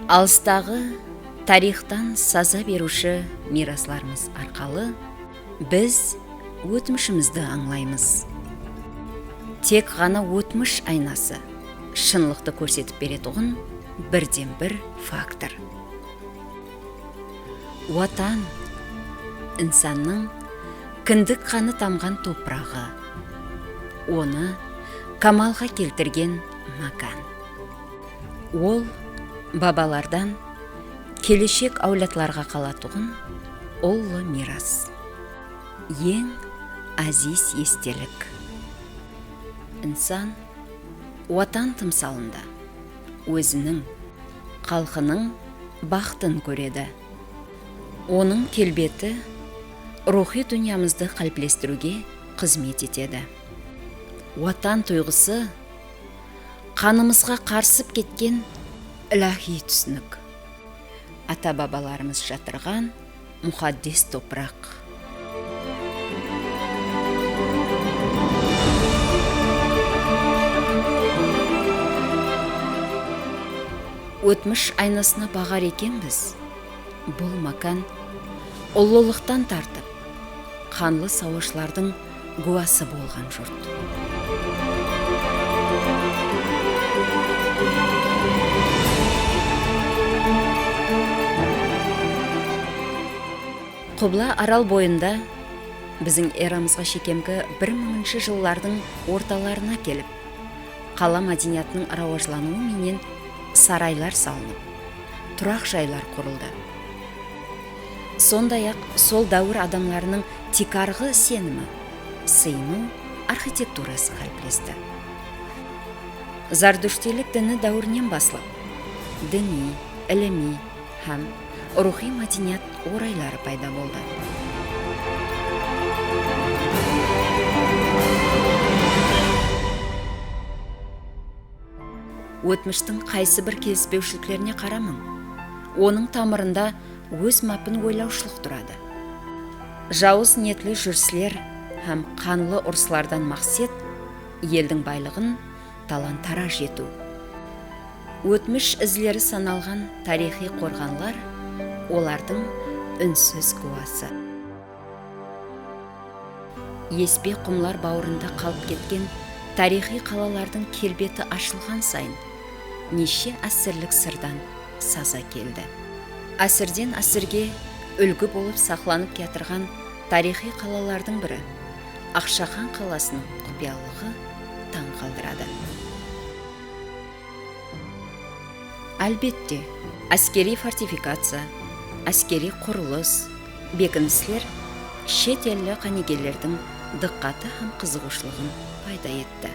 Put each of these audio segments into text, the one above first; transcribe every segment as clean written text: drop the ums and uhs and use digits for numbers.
Алыстағы тарихтан саза беруші мирасларымыз арқалы біз өтмішімізді аңлаймыз. Тек ғана өтміш айнасы шынлықты көрсетіп беретұғын бірден бір фактор. Ватан инсанның кіндік қаны тамған топырағы, оны камалға келтірген макан. Ол бабалардан келешек әулетларға қалатұғын ұлы мирас. Ең азиз естелік. Инсан ватан тымсалында өзінің, халқының бақытын көреді. Оның келбеті рухи дүниямызды қалыптастыруге қызмет етеді. Ватан тұйғысы қанымызға қарсып кеткен илахи түсінік. Ата-бабаларымыз жатырған мұқаддес топырақ. Өтміш айнасына бағар екенбіз. Бұл макан ұлылықтан тартып, қанлы сауашылардың гуасы болған жұрт. Құбла арал бойында біздің эрамызға шекемгі 1000-ші жыллардың орталарына келіп, қала мәдениетінің рауажлануы менен сарайлар салынып, тұрақ жайлар құрылды. Сондай-ақ сол дәуір адамларының тикарғы сенімі, сыйыну архитектурасы қалыптасты. Зардуштилік діні дәуірінен басылып, діни, іліми һәм рухи мәдениет орайлары пайда болды. Өтміштің қайсы бір келіспеушіліктеріне қарамын. Оның тамырында өз мәпін ойлаушылық тұрады. Жауыз ниетлі жүрсілер һәм қанлы ұрсылардан мақсет елдің байлығын талан-тараж ету. Өтміш ізлері саналған тарихи қорғанлар олардың үнсіз куасы. Еспе құмлар бауырында қалып кеткен тарихи қалалардың келбеті ашылған сайын неше әсірлік сырдан саза келді. Әсірден әсірге үлгі болып сақланып кетірған тарихи қалалардың бірі Ақшахан қаласының құпиялығы таң қалдырады. Әлбетте, әскери фортификация, әскери құрылыс, бекіністер шет елі қанегерлердің диққаты һәм қызығушылығын пайда етті.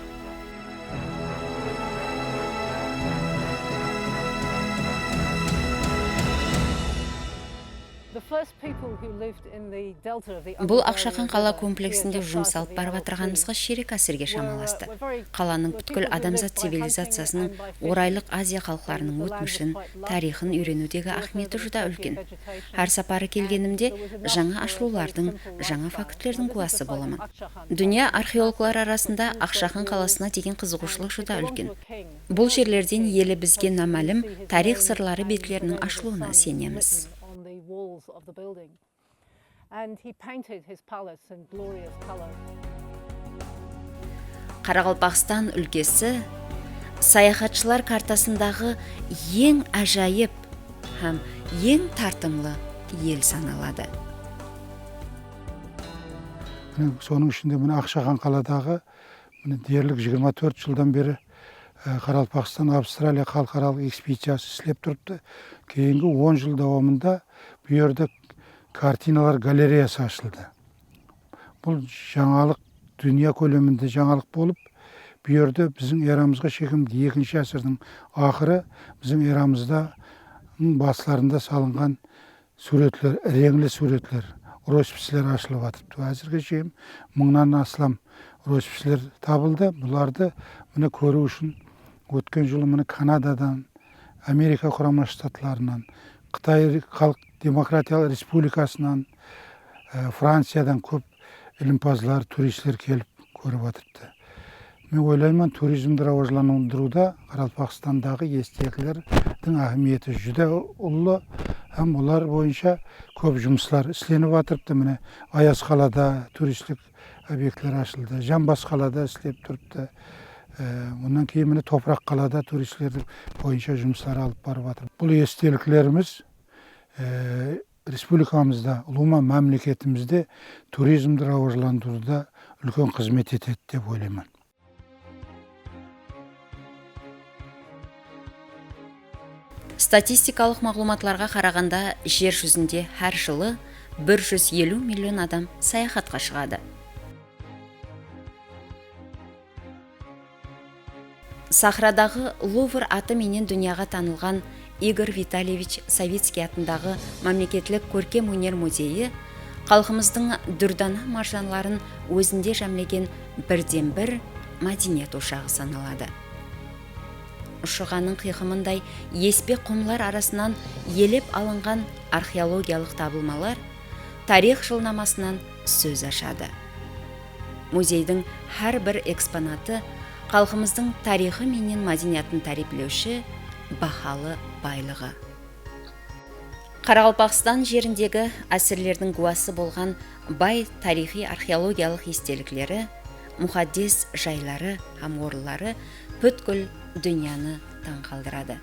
Бұл Ақшахан қала комплексінде жұмсалып барып отырғанымызға ширек әсірге шамаласты. Қаланың бүткіл адамзат цивилизациясының орайлық Азия халықтарының өтмішін, тарихын үйренудегі ахметі жүда үлкен. Әр сапары келгенімде жаңа ашылулардың, жаңа фактілердің куәсі боламын. Дүния археологлар арасында Ақшахан қаласына деген қызығушылық жүда үлкен. Бұл жерлерден елі бізге намәлім тарих сырлары бетлерінің ашылуына сенеміз. Қарақалпақстан өлкесі саяхатшылар картасындағы ең әжайып һәм ең тартымлы ел саналады. Соның ішінде Ақшахан қаладағы дерлік 24 жылдан бері Қарақалпақстан Австралия халықаралық экспедициясы істеп тұрыпты. Кейінгі 10 жыл давамында бұл жерде картиналар галереясы ашылды. Бұл жаңалық, дүния көлемінде жаңалық болып, бұл жерде біздің эрамызға шекемгі 2-ші ғасырдың ақыры біздің эрамызда басыларында салынған суретлер, реңлі суретлер, росписьлер ашылып жатыпты. Әзірге шейін 1000-нан астам росписьлер табылды. Бұларды міне көру үшін өткен жылы міне Канададан, Америка құрама штатларынан, Қытай халық демократиялық республикасынан, Франциядан көп ілімпазлар, туристер келіп көріп жатырды. Мен ойлаймын, туризмді рауажландыруда Қарақалпақстандағы естеліктердің ахметі жүдә ұлы, һәм олар бойынша көп жұмыслар істеніп жатырыпты. Міне Аяз қалада туристік объектлер ашылды, Жамбас қалада істеп тұрыпты. Мұнан кейін міне Топырақ қалада туристердің бойынша жұмыслар алып барып жатыр. Бұл естеліктеріміз республикамызда, ұлыма мемлекетімізде туризмді рауажландыруда үлкен қызмет етеді деп ойлаймын. Статистикалық мағлұматларға қарағанда, жер жүзінде әр жылы 150 миллион адам саяхатқа шығады. Сахрадағы Лувр аты менен дүнияға танылған Игорь Витальевич Савицкий атындағы мемлекеттік көркем өнер музейі халқымыздың дүрдана маржанларын өзінде жәмлеген бірден бір мәдениет ошағы саналады. Ұшығаның қиқымындай еспе құмлар арасынан елеп алынған археологиялық табылмалар тарих жылнамасынан сөз ашады. Музейдің әр бір экспонаты халқымыздың тарихы менен мәдениетін тарифлеуші бахалы байлығы. Қарақалпақстан жеріндегі әсірлердің куәсі болған бай тарихи археологиялық естеліктері, мұхаддис жайлары һәм орынлары бүткіл дүнияны таң қалдырады.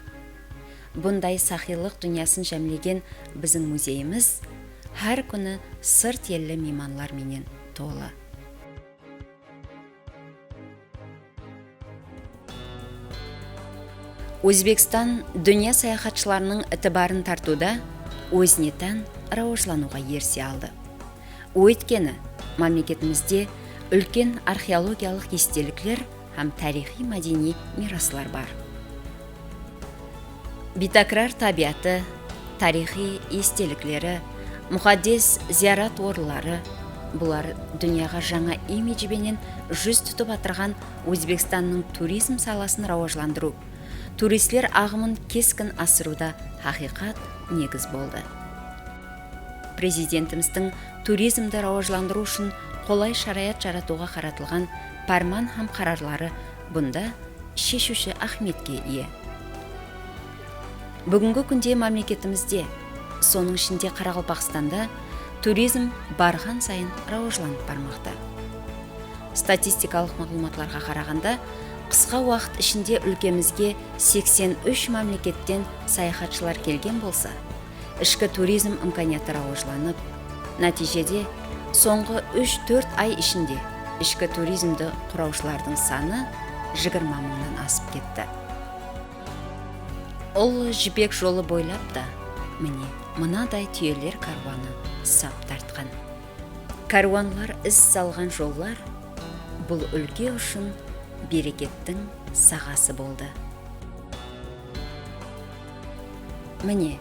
Бұндай сақилық дүниясын жәмлеген біздің музейіміз әр күні сырт елі мейманлар менен толы. Өзбекстан дүния саяхатшыларының ітібарын тартуда өзіне тән рауажлануға ерсе алды. Өйткені мемлекетімізде үлкен археологиялық естеліктер һәм тарихи мәдени мираслар бар. Битакрар табиаты, тарихи естеліктері, мұхаддис зиярат орынлары, бұлар дүнияға жаңа имиджбенен жүз тұтып атырған Өзбекстанның туризм саласын рауажландыру, туристлер ағымын кескін асыруда хақиқат негіз болды. Президентіміздің туризмді рауажландыру үшін қолай шараят жаратуға қаратылған парман һәм қарарлары бұнда шешуші ахметке ие. Бүгінгі күнде мемлекетімізде, соның ішінде Қарақалпақстанда туризм барған сайын рауажланып бармақта. Статистикалық мағлұматларға қарағанда, қысқа уақыт ішінде өлкемізге 83 мемлекеттен саяхатшылар келген болса, ішкі туризм имканияты рауажланып, нәтижеде соңғы 3-4 ай ішінде ішкі туризмді құраушылардың саны 20 мыңнан асып кетті. Ол жібек жолы бойлап да, міне, мынадай түйелер каруаны сап тартқан. Каруанлар із салған жоллар бұл өлке үшін берекеттің сағасы болды. Міне,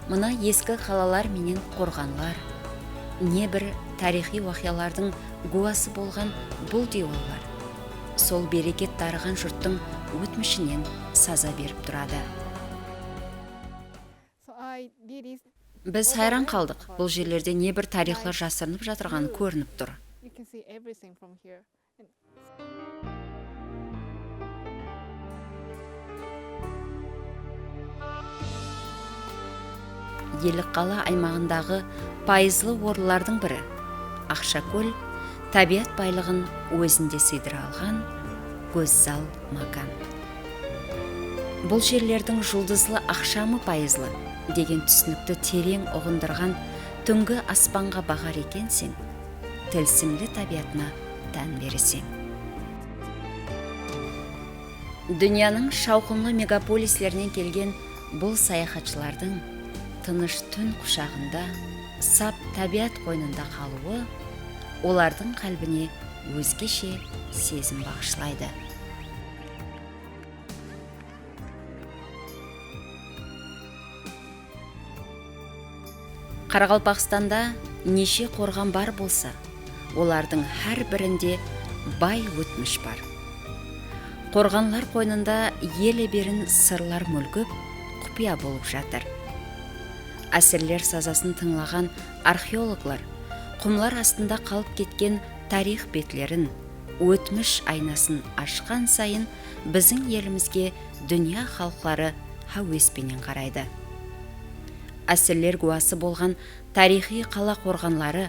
мына ескі қалалар менен қорғанлар, не бір тарихи уақиялардың гуасы болған бұл диуалар, сол берекет тарыған жұрттың өтмішінен саза беріп тұрады. Біз хайран қалдық, бұл жерлерде не бір тарихлар жасырынып жатырған көрініп тұр. Елік қала аймағындағы пайызлы орынлардың бірі Ақшакөл табиат байлығын өзінде сыйдыра алған көззал макан. Бұл жерлердің жұлдызлы ақшамы пайызлы деген түсінікті терең ұғындырған түнгі аспанға бағар екенсің, тілсімлі табиатына тән бересің. Дүнияның шауқымлы мегаполислерінен келген бұл саяхатшылардың тыныш түн құшағында, сап табиат қойнында қалуы, олардың қалбіне өзгеше сезім бағышлайды. Қарақалпақстанда неше қорған бар болса, олардың әр бірінде бай өтміш бар. Қорғанлар қойнында еле берін сырлар мүлгіп, құпия болып жатыр. Әсірлер сазасын тыңлаған археологлар құмлар астында қалып кеткен тарих бетлерін, өтміш айнасын ашқан сайын біздің елімізге дүния халықтары хауеспенен қарайды. Әсірлер куәсі болған тарихи қала қорғанлары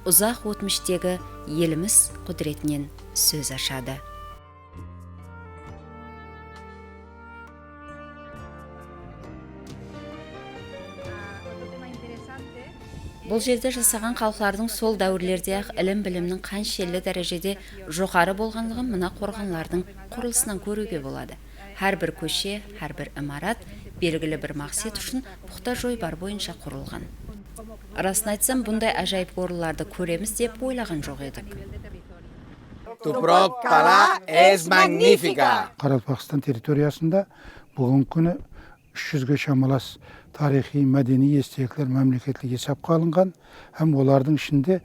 ұзақ өтміштегі еліміз құдіретінен сөз ашады. Бұл жерде жасаған халықтардың сол дәуірлерде ақ ілім білімнің қаншелі дәрежеде жоғары болғанлығын мына қорғанлардың құрылысынан көруге болады. Әрбір көше, әрбір имарат белгілі бір мақсат үшін пұхта жойбар бойынша құрылған. Расын айтсам, бұндай ажайып қорыларды көреміз деп ойлаған жоқ едік. Tuprok Qala es magnífica. Қарақалпақстан территориясында бүгінгі күні 300-ге шамалас тарихи мәдени естеліктер мемлекеттік есепке алынған, һәм олардың ішінде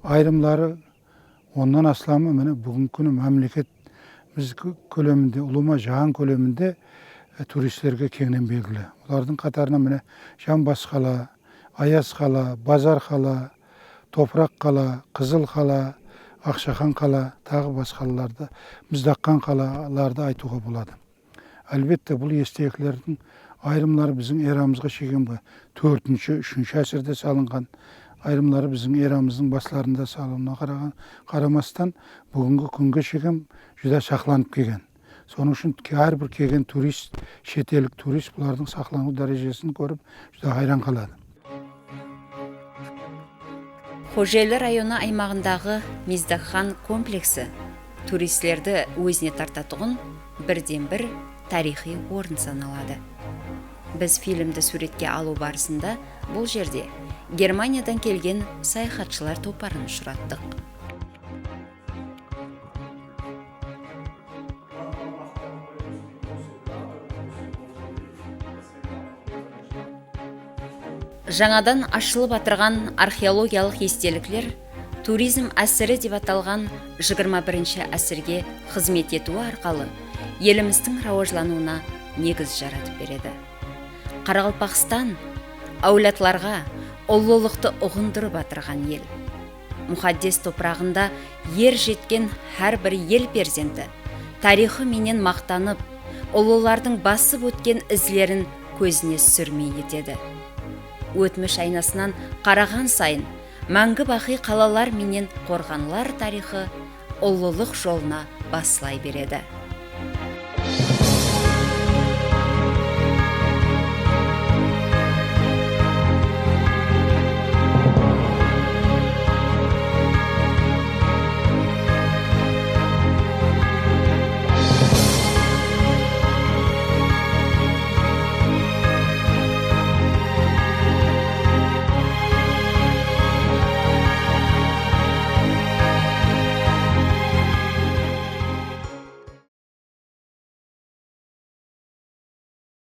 айрымлары оннан астамы міне бүгінгі күні мемлекетіміз көлемінде, ұлыма жаһан көлемінде туристерге кеңінен белгілі. Олардың қатарына міне Жамбас қала, Аяз қала, Базар қала, Топырақ қала, Қызыл қала, Ақшахан қала, тағы басқа қалаларды, Мұздаққан қалаларды айтуға болады. Әлбетте бұл естеліктердің айрымлары біздің эрамызға шегенге 4-3 әсірде салынған, айрымлары біздің эрамыздың басларында салынуына қарамастан бүгінгі күнге шеген жүдә сақланып келген. Соның үшін әрбір келген турист, шетелдік турист бұлардың сақлану дәрежесін көріп жүдә хайран қалады. Хожелі районы аймағындағы Мұздаққан комплексі туристерді өзіне тартатұғын бірден-бір тарихи орын саналады. Біз фильмді суретке алу барысында бұл жерде Германиядан келген саяхатшылар топарын ұшыраттық. Жаңадан ашылып атырған археологиялық естеліктер туризм әсірі деп аталған 21-ші әсірге қызмет етуі арқалы еліміздің рауажлануына негіз жаратып береді. Қарақалпақстан әулетларға ұлылықты ұғындырып атырған ел. Мұқаддес топырағында ер жеткен әрбір ел перзенті тарихы менен мақтанып, ұлылардың басып өткен ізлерін көзіне сүрмей етеді. Өтміш айнасынан қараған сайын мәңгі бақи қалалар менен қорғанлар тарихы ұлылық жолына басылай береді.